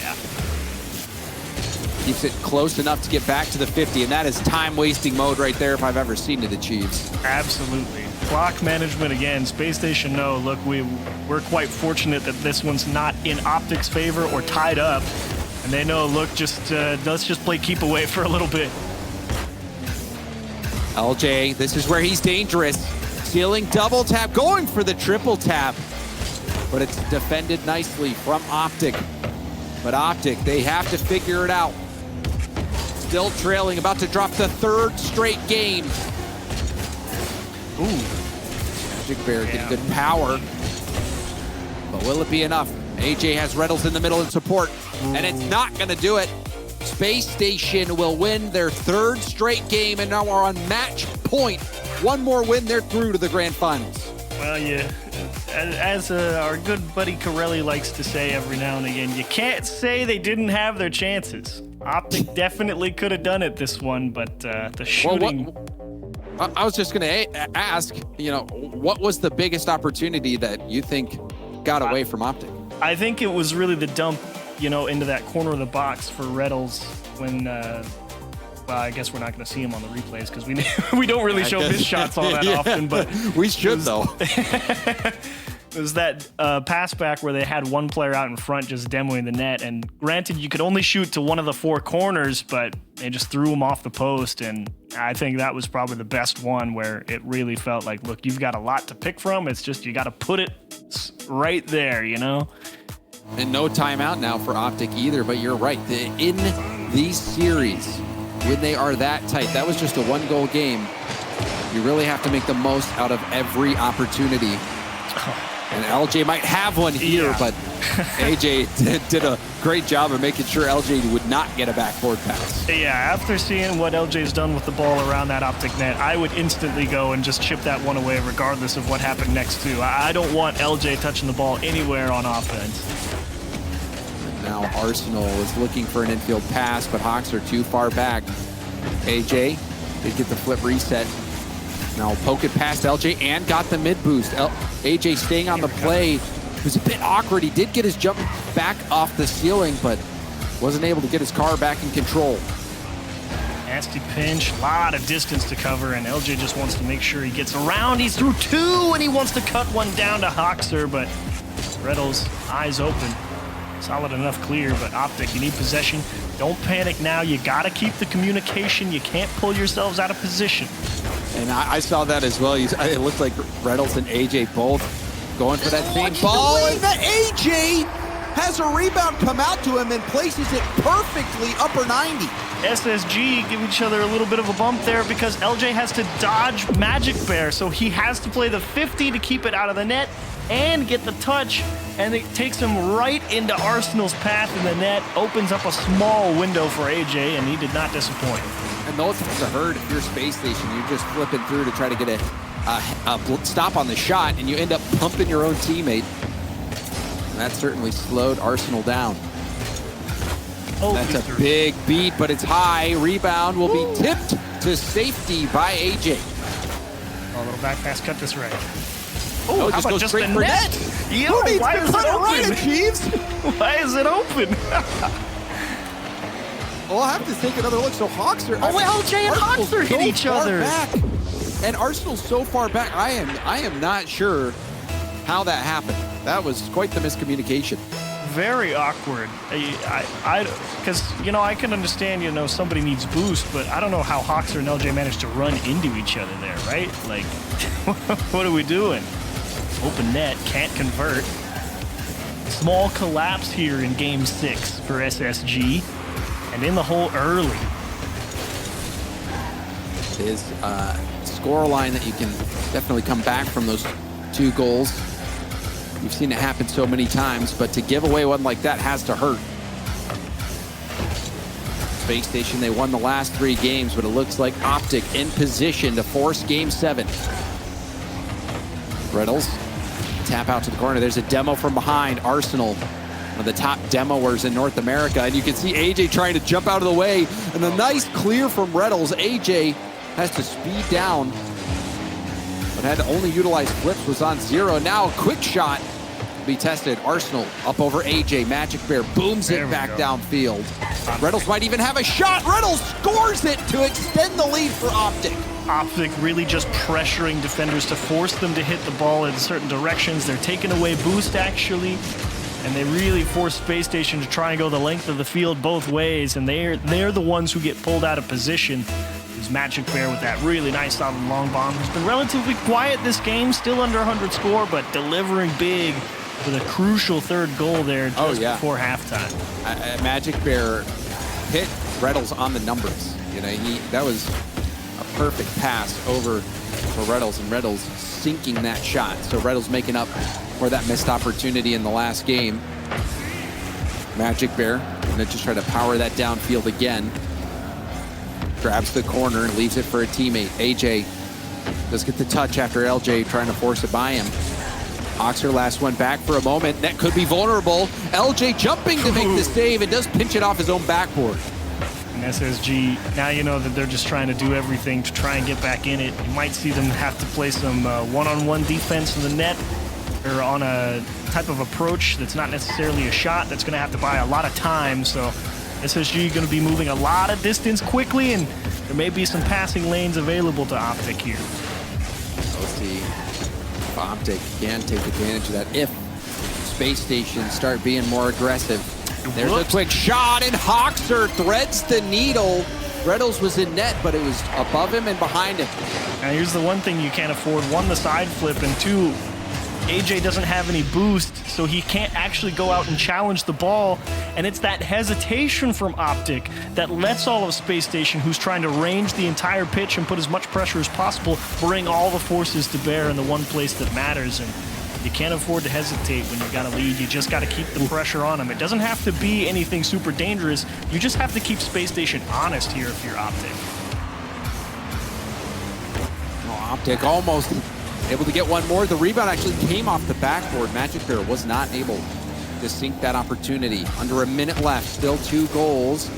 keeps it close enough to get back to the 50, and that is time-wasting mode right there if I've ever seen it achieved. Absolutely. Clock management again. Space Station, no, look, we're quite fortunate that this one's not in OpTic's favor or tied up. And they know, look, let's just play keep away for a little bit. LJ, this is where he's dangerous. Stealing double tap, going for the triple tap. But it's defended nicely from OpTic. But OpTic, they have to figure it out. Still trailing, about to drop the third straight game. Ooh, Magic Bear getting good power. But will it be enough? AJ has Reynolds in the middle in support, and it's not gonna do it. Space Station will win their third straight game, and now we're on match point. One more win, they're through to the grand finals. Well, as our good buddy Corelli likes to say every now and again, you can't say they didn't have their chances. OpTic definitely could have done it this one, but the shooting... I was just going to ask, what was the biggest opportunity that you think got away from OpTic? I think it was really the dump, into that corner of the box for Reynolds when... well, I guess we're not going to see him on the replays because we don't really show his shots all that often, but we should though. It was that pass back where they had one player out in front just demoing the net, and granted you could only shoot to one of the four corners, but they just threw him off the post, and I think that was probably the best one where it really felt like, look, you've got a lot to pick from. It's just you got to put it right there, And no timeout now for OpTic either, but you're right. In these series, when they are that tight, that was just a one-goal game. You really have to make the most out of every opportunity. And LJ might have one here, but AJ did a great job of making sure LJ would not get a backboard pass. Yeah, after seeing what LJ's done with the ball around that OpTic net, I would instantly go and just chip that one away regardless of what happened next too. I don't want LJ touching the ball anywhere on offense. Now Arsenal is looking for an infield pass, but Hawks are too far back. AJ did get the flip reset. Now poke it past LJ and got the mid boost. AJ staying on the play. It was a bit awkward. He did get his jump back off the ceiling, but wasn't able to get his car back in control. Nasty pinch, a lot of distance to cover, and LJ just wants to make sure he gets around. He's through two, and he wants to cut one down to Hoxer, but Reynolds, eyes open. Solid enough clear, but OpTic, you need possession. Don't panic now. You got to keep the communication. You can't pull yourselves out of position. And I saw that as well. It looked like Reynolds and AJ both going for that same ball. And the AJ has a rebound come out to him and places it perfectly upper 90. SSG give each other a little bit of a bump there because LJ has to dodge Magic Bear, so he has to play the 50 to keep it out of the net and get the touch, and it takes him right into Arsenal's path in the net, opens up a small window for AJ, and he did not disappoint. And those things are heard if you're Space Station. You're just flipping through to try to get a stop on the shot, and you end up pumping your own teammate. And that certainly slowed Arsenal down. Oh, that's a big beat, but it's high. Rebound will be tipped to safety by AJ. A little back pass, cut this right. Oh, how about just the net? Yo, why is it open? Chiefs? Why is it open? Well, I'll have to take another look. So Hawks are... LJ and Hawks are hit each other. Back. And Arsenal's so far back. I am not sure how that happened. That was quite the miscommunication. Very awkward. Because, I can understand, somebody needs boost, but I don't know how Hawks and LJ managed to run into each other there, right? Like, what are we doing? Open net, can't convert. Small collapse here in Game 6 for SSG. And in the hole early. It is a score line that you can definitely come back from those two goals. We've seen it happen so many times, but to give away one like that has to hurt. Space Station, they won the last 3 games, but it looks like OpTic in position to force Game 7. Reynolds, tap out to the corner. There's a demo from behind. Arsenal one of the top demoers in North America. And you can see AJ trying to jump out of the way. And a nice clear from Reynolds. AJ has to speed down, but had to only utilize flips, was on 0. Now a quick shot will be tested. Arsenal up over AJ. Magic Bear booms it back downfield. Reynolds might even have a shot. Reynolds scores it to extend the lead for OpTic. OpTic really just pressuring defenders to force them to hit the ball in certain directions. They're taking away boost, actually, and they really force Space Station to try and go the length of the field both ways, and they're the ones who get pulled out of position. There's Magic Bear with that really nice solid long bomb. He's been relatively quiet this game, still under 100 score, but delivering big with a crucial third goal there just before halftime. Magic Bear hit Reynolds on the numbers. You know, that was a perfect pass over for Reynolds, and Reynolds sinking that shot. So Reynolds making up for that missed opportunity in the last game. Magic Bear gonna just try to power that downfield again. Grabs the corner and leaves it for a teammate. AJ does get the touch after LJ trying to force it by him. Oxer last one back for a moment. That could be vulnerable. LJ jumping to make the save and does pinch it off his own backboard. And SSG, now you know that they're just trying to do everything to try and get back in it. You might see them have to play some one-on-one defense in the net, or on a type of approach that's not necessarily a shot. That's going to have to buy a lot of time. So SSG going to be moving a lot of distance quickly, and there may be some passing lanes available to OpTic here. Let's see if OpTic can take advantage of that. If Space Station start being more aggressive. There's a quick shot, and Hoxer threads the needle. Reynolds was in net, but it was above him and behind him. Now here's the one thing you can't afford. One, the side flip, and two, AJ doesn't have any boost, so he can't actually go out and challenge the ball. And it's that hesitation from OpTic that lets all of Space Station, who's trying to range the entire pitch and put as much pressure as possible, bring all the forces to bear in the one place that matters. And you can't afford to hesitate when you've got a lead. You just got to keep the pressure on them. It doesn't have to be anything super dangerous. You just have to keep Space Station honest here if you're OpTic. Oh, OpTic almost able to get one more. The rebound actually came off the backboard. Magic Bear was not able to sink that opportunity. Under a minute left, still 2 goals.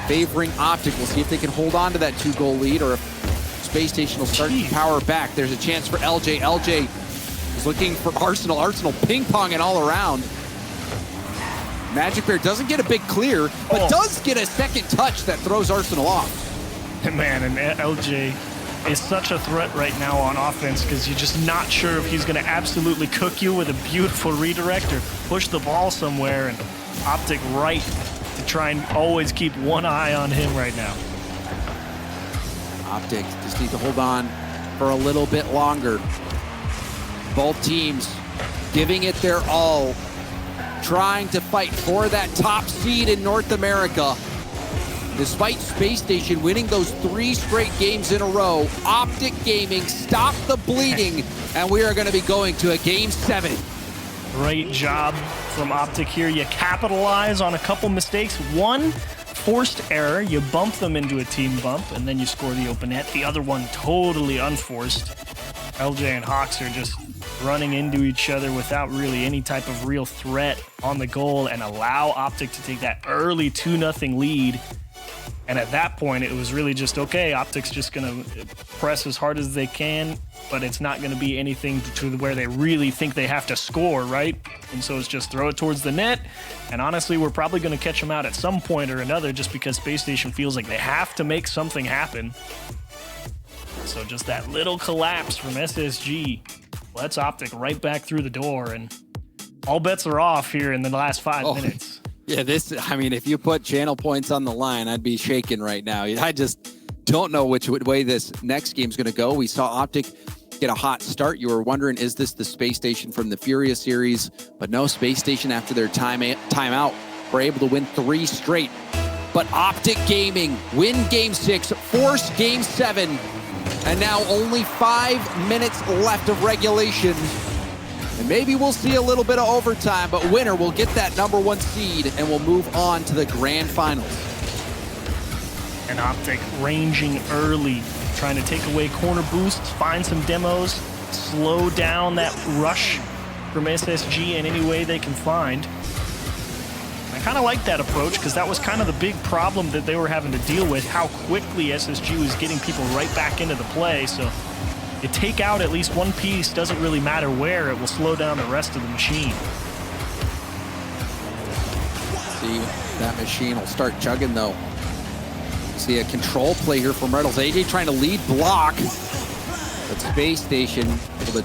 Favoring OpTic. We'll see if they can hold on to that 2-goal lead, or if Space Station will start to power back. There's a chance for LJ. LJ is looking for Arsenal. Arsenal ping-ponging all around. Magic Bear doesn't get a big clear, but does get a second touch that throws Arsenal off. Man, and LJ is such a threat right now on offense, because you're just not sure if he's going to absolutely cook you with a beautiful redirect or push the ball somewhere, and OpTic right to try and always keep one eye on him right now. OpTic just need to hold on for a little bit longer. Both teams giving it their all, trying to fight for that top seed in North America. Despite Space Station winning those 3 straight games in a row, OpTic Gaming stopped the bleeding, and we are going to be going to a Game 7. Great job from OpTic here. You capitalize on a couple mistakes. One, forced error. You bump them into a team bump, and then you score the open net. The other one, totally unforced. LJ and Hawks are just running into each other without really any type of real threat on the goal, and allow OpTic to take that early 2-0 lead. And at that point, it was really just, okay, OpTic's just going to press as hard as they can, but it's not going to be anything to where they really think they have to score, right? And so it's just throw it towards the net. And honestly, we're probably going to catch them out at some point or another, just because Space Station feels like they have to make something happen. So just that little collapse from SSG lets OpTic right back through the door, and all bets are off here in the last 5 minutes. Yeah, I mean, if you put channel points on the line, I'd be shaking right now. I just don't know which way this next game's going to go. We saw OpTic get a hot start. You were wondering, is this the Space Station from the Furious series? But no, Space Station, after their timeout, were able to win 3 straight. But OpTic Gaming win Game 6, force Game 7, and now only 5 minutes left of regulation. And maybe we'll see a little bit of overtime, but winner will get that #1 seed and will move on to the grand finals. And OpTic ranging early, trying to take away corner boosts, find some demos, slow down that rush from SSG in any way they can find. I kind of like that approach because that was kind of the big problem that they were having to deal with, how quickly SSG was getting people right back into the play. So you take out at least one piece, doesn't really matter where, it will slow down the rest of the machine. See, that machine will start chugging though. See a control play here from Reynolds. AJ trying to lead block, but Space Station able to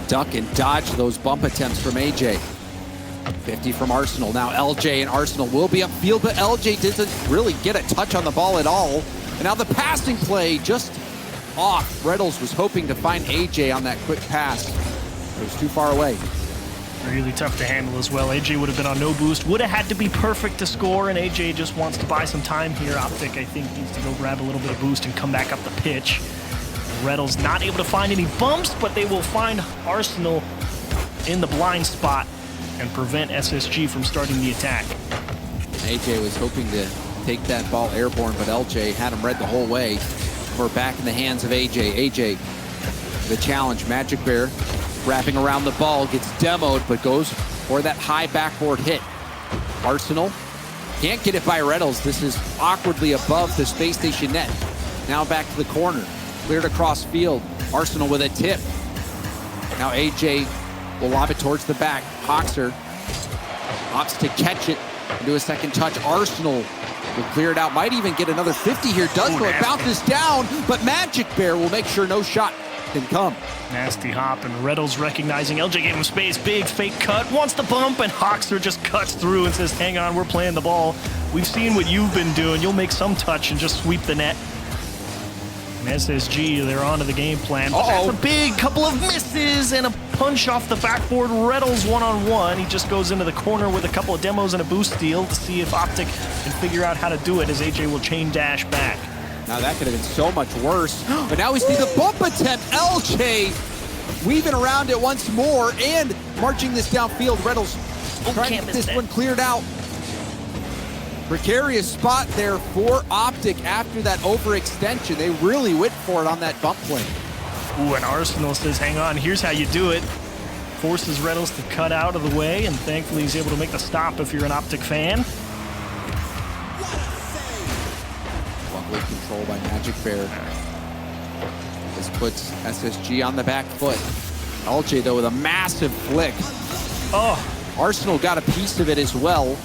duck and dodge those bump attempts from AJ. 50 from Arsenal. Now LJ and Arsenal will be upfield, but LJ doesn't really get a touch on the ball at all. And now the passing play just off. Reynolds was hoping to find AJ on that quick pass. It was too far away. Really tough to handle as well. AJ would have been on no boost. Would have had to be perfect to score, and AJ just wants to buy some time here. OpTic, I think, needs to go grab a little bit of boost and come back up the pitch. Reynolds not able to find any bumps, but they will find Arsenal in the blind spot and prevent SSG from starting the attack. AJ was hoping to take that ball airborne, but LJ had him read the whole way. We're back in the hands of AJ. AJ, the challenge, Magic Bear wrapping around the ball, gets demoed, but goes for that high backboard hit. Arsenal can't get it by Reynolds. This is awkwardly above the Space Station net. Now back to the corner, cleared across field. Arsenal with a tip. Now AJ will lob it towards the back. Hoxer opts to catch it and do a second touch. Arsenal will clear it out. Might even get another 50 here. Does go. It bounces down, but Magic Bear will make sure no shot can come. Nasty hop, and Reynolds recognizing LJ gave him space. Big fake cut. Wants the bump, and Hoxer just cuts through and says, hang on, we're playing the ball. We've seen what you've been doing. You'll make some touch and just sweep the net. And SSG, they're onto the game plan. But that's a big couple of misses and a punch off the backboard. Reynolds one-on-one. He just goes into the corner with a couple of demos and a boost steal to see if OpTic can figure out how to do it, as AJ will chain dash back. Now that could have been so much worse. But now we see the bump attempt. LJ weaving around it once more and marching this downfield. Reynolds trying to get this one cleared out. Precarious spot there for OpTic after that overextension. They really went for it on that bump play. Ooh, and Arsenal says, hang on, here's how you do it. Forces Reynolds to cut out of the way, and thankfully he's able to make the stop if you're an OpTic fan. Lovely control by Magic Bear. This puts SSG on the back foot. LJ, though, with a massive flick. Oh, Arsenal got a piece of it as well.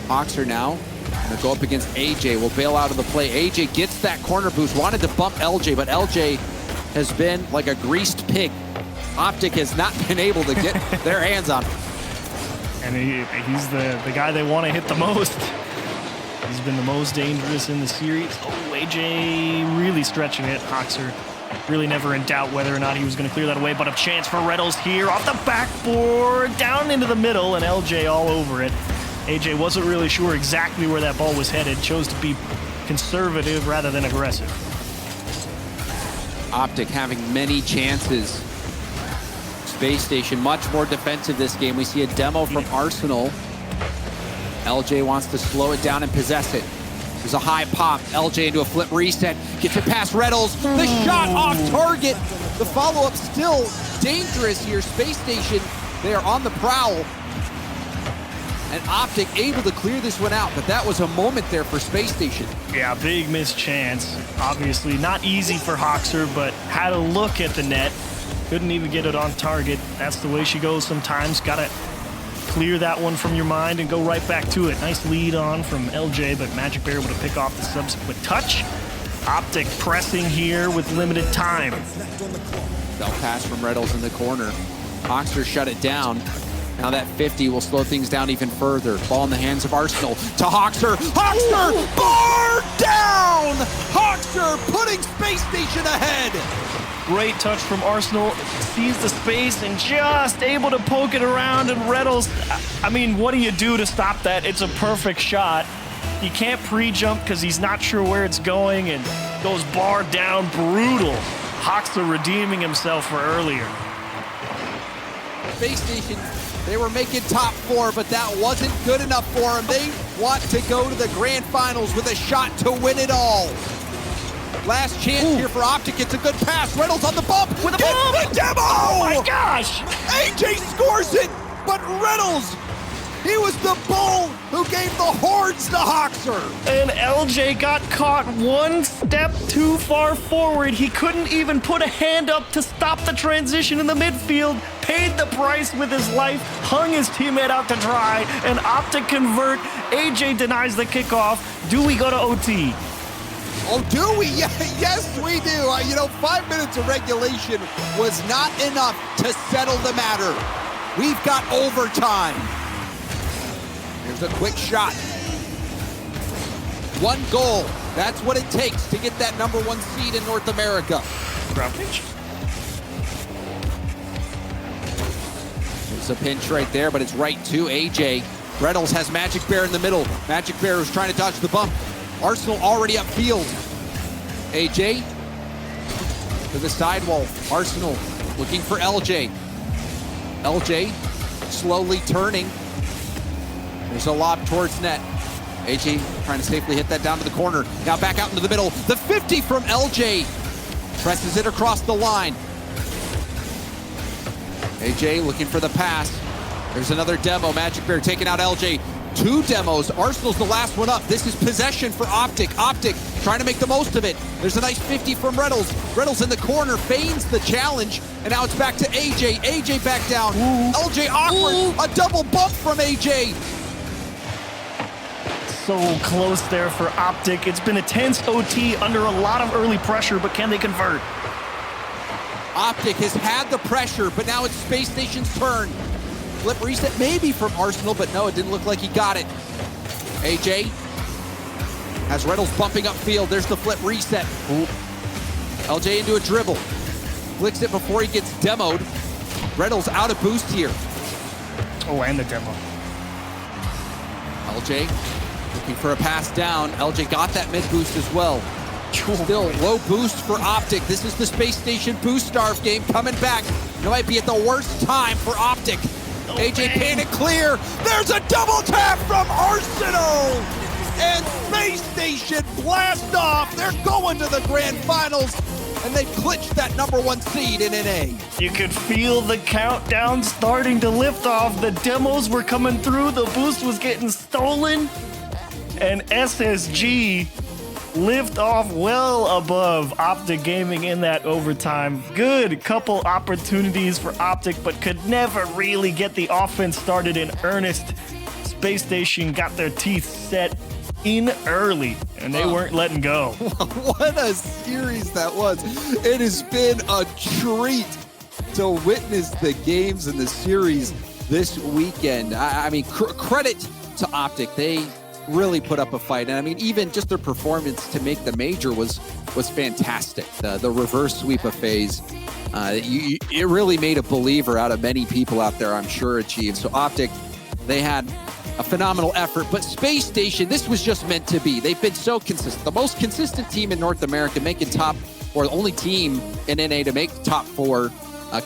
Hoxer now gonna go up against AJ. Will bail out of the play. AJ gets that corner boost. Wanted to bump LJ, but LJ has been like a greased pig. OpTic has not been able to get their hands on him. And he's the guy they want to hit the most. He's been the most dangerous in the series. Oh, AJ really stretching it. Hoxer really never in doubt whether or not he was going to clear that away, but a chance for Reynolds here off the backboard, down into the middle, and LJ all over it. AJ wasn't really sure exactly where that ball was headed, chose to be conservative rather than aggressive. OpTic having many chances. Space Station much more defensive this game. We see a demo from Arsenal. LJ wants to slow it down and possess it. There's a high pop. LJ into a flip reset. Gets it past Reynolds. The shot off target. The follow-up still dangerous here. Space Station, they are on the prowl. And OpTic able to clear this one out, but that was a moment there for Space Station. Yeah, big missed chance. Obviously not easy for Hoxer, but had a look at the net. Couldn't even get it on target. That's the way she goes sometimes. Gotta clear that one from your mind and go right back to it. Nice lead on from LJ, but Magic Bear able to pick off the subsequent touch. OpTic pressing here with limited time. Bell pass from Reynolds in the corner. Hoxer shut it down. Now that 50 will slow things down even further. Ball in the hands of Arsenal to Hoxer. Hoxer, bar down! Hoxer putting Space Station ahead. Great touch from Arsenal. Sees the space and just able to poke it around, and Reynolds, I mean, what do you do to stop that? It's a perfect shot. He can't pre-jump because he's not sure where it's going, and goes bar down, brutal. Hoxer redeeming himself for earlier. Space Station, they were making top four, but that wasn't good enough for them. They want to go to the grand finals with a shot to win it all. Last chance here for OpTic. It's a good pass. Reynolds on the bump. With a bump! The demo! Oh my God! gosh! AJ scores it, but Reynolds, he was the bull who gave the horns to Hoxer. And LJ got caught one step too far forward. He couldn't even put a hand up to stop the transition in the midfield. Paid the price with his life, hung his teammate out to dry, and OpTic convert. AJ denies the kickoff. Do we go to OT? Oh, do we? Yes, we do. 5 minutes of regulation was not enough to settle the matter. We've got overtime. Here's a quick shot. One goal. That's what it takes to get that #1 seed in North America. Ground pinch. There's a pinch right there, but it's right to AJ. Reynolds has Magic Bear in the middle. Magic Bear is trying to dodge the bump. Arsenal already upfield. AJ to the sidewall. Arsenal looking for LJ. LJ slowly turning. There's a lob towards net. AJ trying to safely hit that down to the corner. Now back out into the middle. The 50 from LJ. Presses it across the line. AJ looking for the pass. There's another demo. Magic Bear taking out LJ. 2 demos. Arsenal's the last one up. This is possession for OpTic. OpTic trying to make the most of it. There's a nice 50 from Reynolds. Reynolds in the corner, feigns the challenge, and now it's back to AJ. AJ back down. Ooh. LJ awkward. Ooh. A double bump from AJ. So close there for OpTic. It's been a tense OT under a lot of early pressure, but can they convert? OpTic has had the pressure, but now it's Space Station's turn. Flip reset maybe from Arsenal, but no, it didn't look like he got it. AJ has Reynolds bumping upfield. There's the flip reset. Ooh. LJ into a dribble. Flicks it before he gets demoed. Reynolds out of boost here. Oh, and the demo. LJ looking for a pass down. LJ got that mid boost as well. Still low boost for OpTic. This is the Space Station boost starve game coming back. It might be at the worst time for OpTic. AJ painted clear. There's a double tap from Arsenal. And Space Station blast off. They're going to the grand finals. And they've clinched that #1 seed in NA. You could feel the countdown starting to lift off. The demos were coming through. The boost was getting stolen. And SSG lift off well above OpTic Gaming in that overtime. Good couple opportunities for OpTic, but could never really get the offense started in earnest. Space Station got their teeth set in early, and they weren't letting go. What a series that was. It has been a treat to witness the games in the series this weekend. I mean, credit to OpTic. They really put up a fight, and I mean, even just their performance to make the major was fantastic. The reverse sweep of FaZe, it really made a believer out of many people out there, I'm sure, Achieve. So OpTic, they had a phenomenal effort, but Space Station, this was just meant to be. They've been so consistent, the most consistent team in North America, making top, or the only team in NA to make top 4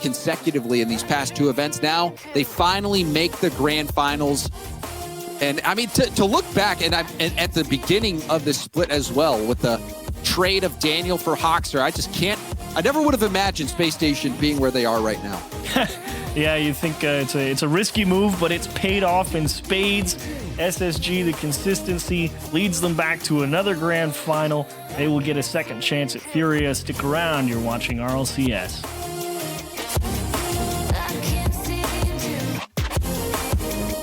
consecutively in these past 2 events. Now they finally make the grand finals. And I mean, to look back, and at the beginning of this split as well, with the trade of Daniel for Hoxer, I never would have imagined Space Station being where they are right now. Yeah, you think it's a risky move, but it's paid off in spades. SSG, the consistency leads them back to another grand final. They will get a second chance at Furia. Stick around, you're watching RLCS.